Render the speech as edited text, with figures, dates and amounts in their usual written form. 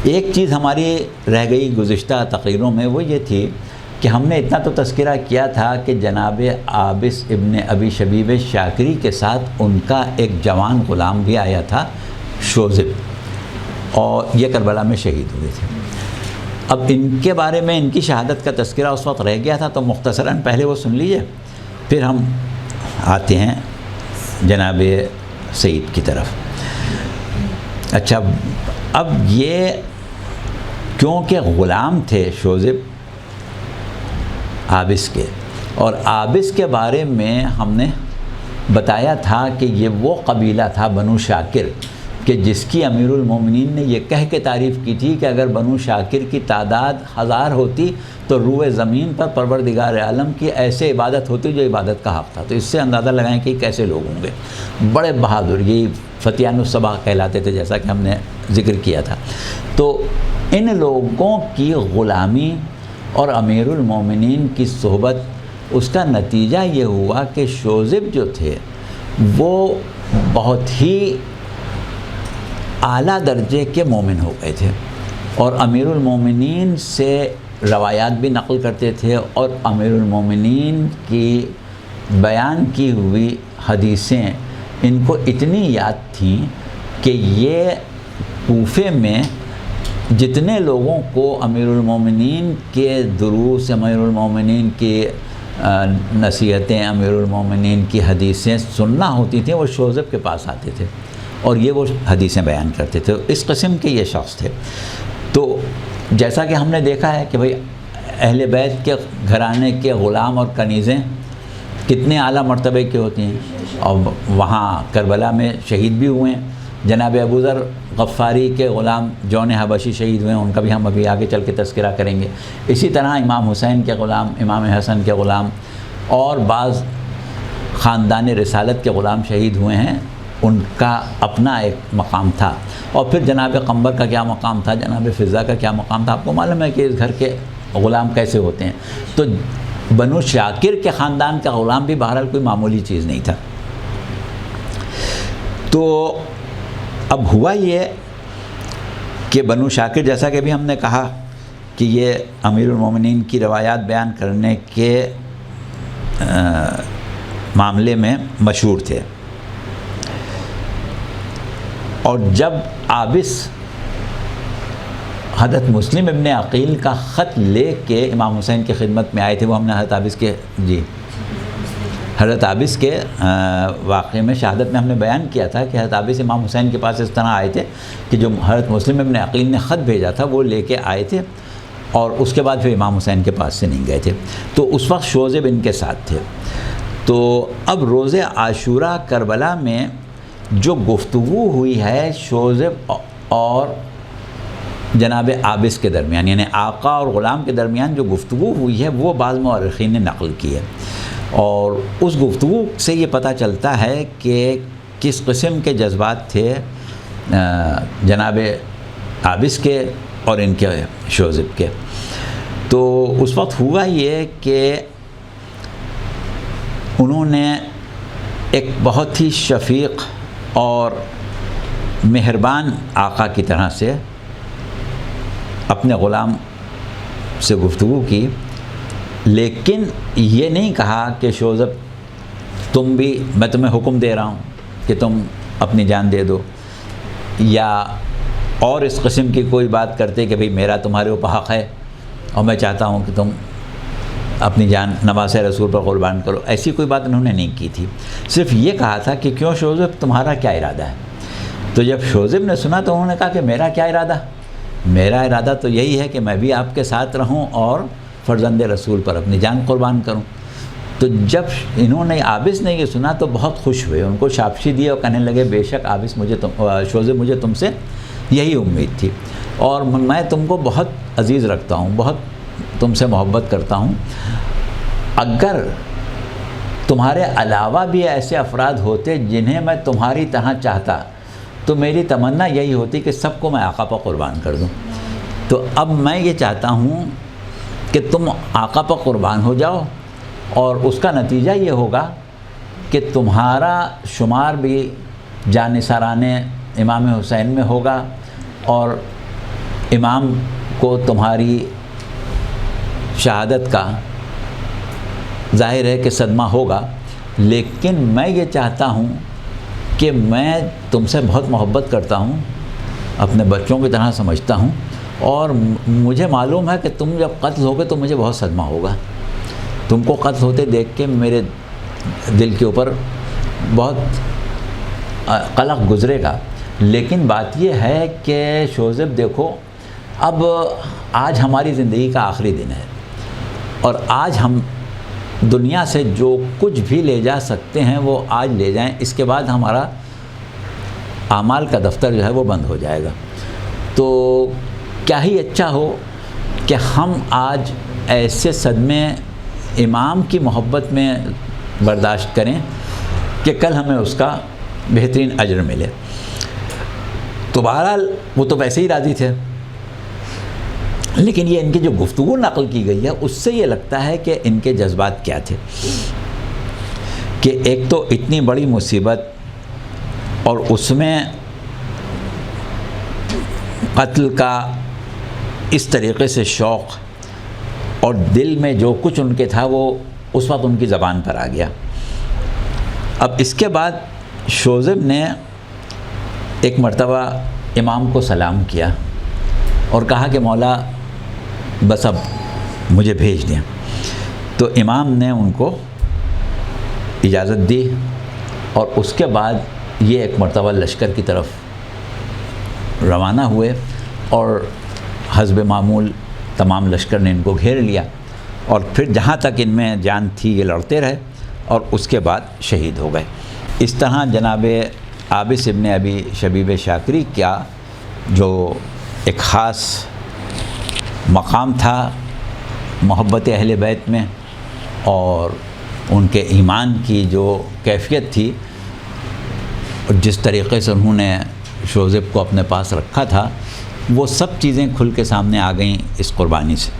ایک چیز ہماری رہ گئی گزشتہ تقریروں میں، وہ یہ تھی کہ ہم نے اتنا تو تذکرہ کیا تھا کہ جناب عابس ابن ابی شبیب شاکری کے ساتھ ان کا ایک جوان غلام بھی آیا تھا، شوذب، اور یہ کربلا میں شہید ہوئے تھے۔ اب ان کے بارے میں ان کی شہادت کا تذکرہ اس وقت رہ گیا تھا، تو مختصراً پہلے وہ سن لیجئے، پھر ہم آتے ہیں جناب سعید کی طرف۔ اچھا، اب یہ کیونکہ غلام تھے شوذب عابس کے، اور عابس کے بارے میں ہم نے بتایا تھا کہ یہ وہ قبیلہ تھا بنو شاکر کہ جس کی امیر المومنین نے یہ کہہ کے تعریف کی تھی کہ اگر بنو شاکر کی تعداد 1000 ہوتی تو روئے زمین پر پروردگار عالم کی ایسے عبادت ہوتی جو عبادت کا حق تھا۔ تو اس سے اندازہ لگائیں کہ کیسے لوگ ہوں گے، بڑے بہادر، یہ فتیان الصباح کہلاتے تھے جیسا کہ ہم نے ذکر کیا تھا۔ تو ان لوگوں کی غلامی اور امیر المومنین کی صحبت، اس کا نتیجہ یہ ہوا کہ شوذب جو تھے وہ بہت ہی اعلیٰ درجے کے مومن ہو گئے تھے، اور امیر المومنین سے روایات بھی نقل کرتے تھے، اور امیر المومنین کی بیان کی ہوئی حدیثیں ان کو اتنی یاد تھیں کہ یہ کوفے میں جتنے لوگوں کو امیر المومنین کے دروس، امیر المومنین کی نصیحتیں، امیر المومنین کی حدیثیں سننا ہوتی تھیں، وہ شوذب کے پاس آتے تھے اور یہ وہ حدیثیں بیان کرتے تھے۔ اس قسم کے یہ شخص تھے۔ تو جیسا کہ ہم نے دیکھا ہے کہ بھئی اہل بیت کے گھرانے کے غلام اور کنیزیں کتنے اعلیٰ مرتبے کے ہوتی ہیں، اور وہاں کربلا میں شہید بھی ہوئے ہیں۔ جناب ابو ذر غفاری کے غلام جون حبشی شہید ہوئے ہیں، ان کا بھی ہم ابھی آگے چل کے تذکرہ کریں گے۔ اسی طرح امام حسین کے غلام، امام حسن کے غلام، اور بعض خاندان رسالت کے غلام شہید ہوئے ہیں، ان کا اپنا ایک مقام تھا۔ اور پھر جناب قنبر کا کیا مقام تھا، جناب فضا کا کیا مقام تھا، آپ کو معلوم ہے کہ اس گھر کے غلام کیسے ہوتے ہیں۔ تو بنو شاکر کے خاندان کا غلام بھی بہرحال کوئی معمولی چیز نہیں تھا۔ تو اب ہوا یہ کہ بنو شاکر، جیسا کہ بھی ہم نے کہا کہ یہ امیر المومنین کی روایات بیان کرنے کے معاملے میں مشہور تھے، اور جب عابس حضرت مسلم ابن عقیل کا خط لے کے امام حسین کی خدمت میں آئے تھے، وہ ہم نے حضرت عابس کے واقعے میں شہادت میں ہم نے بیان کیا تھا کہ حضرت عابس امام حسین کے پاس اس طرح آئے تھے کہ جو حضرت مسلم ابن عقیل نے خط بھیجا تھا وہ لے کے آئے تھے، اور اس کے بعد پھر امام حسین کے پاس سے نہیں گئے تھے۔ تو اس وقت شوذب ان کے ساتھ تھے۔ تو اب روز عاشوراء کربلا میں جو گفتگو ہوئی ہے شوذب اور جناب عابس کے درمیان، یعنی آقا اور غلام کے درمیان جو گفتگو ہوئی ہے، وہ بعض مورخین نے نقل کی ہے، اور اس گفتگو سے یہ پتہ چلتا ہے کہ کس قسم کے جذبات تھے جناب عابس کے اور ان کے شوذب کے۔ تو اس وقت ہوا یہ کہ انہوں نے ایک بہت ہی شفیق اور مہربان آقا کی طرح سے اپنے غلام سے گفتگو کی، لیکن یہ نہیں کہا کہ شوذب تم بھی، میں تمہیں حکم دے رہا ہوں کہ تم اپنی جان دے دو، یا اور اس قسم کی کوئی بات کرتے کہ بھئی میرا تمہارے اوپر حق ہے اور میں چاہتا ہوں کہ تم اپنی جان نواز رسول پر قربان کرو، ایسی کوئی بات انہوں نے نہیں کی تھی۔ صرف یہ کہا تھا کہ کیوں شوذب، تمہارا کیا ارادہ ہے؟ تو جب شوذب نے سنا تو انہوں نے کہا کہ میرا کیا ارادہ، میرا ارادہ تو یہی ہے کہ میں بھی آپ کے ساتھ رہوں اور فرزند رسول پر اپنی جان قربان کروں۔ تو جب انہوں نے عابس نے یہ سنا تو بہت خوش ہوئے، ان کو شاباشی دی اور کہنے لگے بے شک عابس شوذب مجھے تم سے یہی امید تھی، اور میں تم کو بہت عزیز رکھتا ہوں، بہت تم سے محبت کرتا ہوں۔ اگر تمہارے علاوہ بھی ایسے افراد ہوتے جنہیں میں تمہاری طرح چاہتا تو میری تمنا یہی ہوتی کہ سب کو میں آقا پر قربان کر دوں۔ تو اب میں یہ چاہتا ہوں کہ تم آقا پر قربان ہو جاؤ، اور اس کا نتیجہ یہ ہوگا کہ تمہارا شمار بھی جانثاران امام حسین میں ہوگا، اور امام کو تمہاری شہادت کا ظاہر ہے کہ صدمہ ہوگا، لیکن میں یہ چاہتا ہوں کہ میں تم سے بہت محبت کرتا ہوں، اپنے بچوں کی طرح سمجھتا ہوں، اور مجھے معلوم ہے کہ تم جب قتل ہوگے تو مجھے بہت صدمہ ہوگا، تم کو قتل ہوتے دیکھ کے میرے دل کے اوپر بہت قلق گزرے گا۔ لیکن بات یہ ہے کہ شوذب دیکھو، اب آج ہماری زندگی کا آخری دن ہے، اور آج ہم دنیا سے جو کچھ بھی لے جا سکتے ہیں وہ آج لے جائیں، اس کے بعد ہمارا اعمال کا دفتر جو ہے وہ بند ہو جائے گا۔ تو کیا ہی اچھا ہو کہ ہم آج ایسے صدمے امام کی محبت میں برداشت کریں کہ کل ہمیں اس کا بہترین اجر ملے۔ تو بہرحال وہ تو ویسے ہی راضی تھے، لیکن یہ ان کی جو گفتگو نقل کی گئی ہے اس سے یہ لگتا ہے کہ ان کے جذبات کیا تھے، کہ ایک تو اتنی بڑی مصیبت اور اس میں قتل کا اس طریقے سے شوق، اور دل میں جو کچھ ان کے تھا وہ اس وقت ان کی زبان پر آ گیا۔ اب اس کے بعد شوذب نے ایک مرتبہ امام کو سلام کیا اور کہا کہ مولا بس اب مجھے بھیج دیں۔ تو امام نے ان کو اجازت دی، اور اس کے بعد یہ ایک مرتبہ لشکر کی طرف روانہ ہوئے، اور حسب معمول تمام لشکر نے ان کو گھیر لیا، اور پھر جہاں تک ان میں جان تھی یہ لڑتے رہے، اور اس کے بعد شہید ہو گئے۔ اس طرح جناب عابس ابن ابی شبیب شاکری کا جو ایک خاص مقام تھا محبت اہل بیت میں، اور ان کے ایمان کی جو کیفیت تھی، جس طریقے سے انہوں نے شوذب کو اپنے پاس رکھا تھا، وہ سب چیزیں کھل کے سامنے آ گئیں اس قربانی سے۔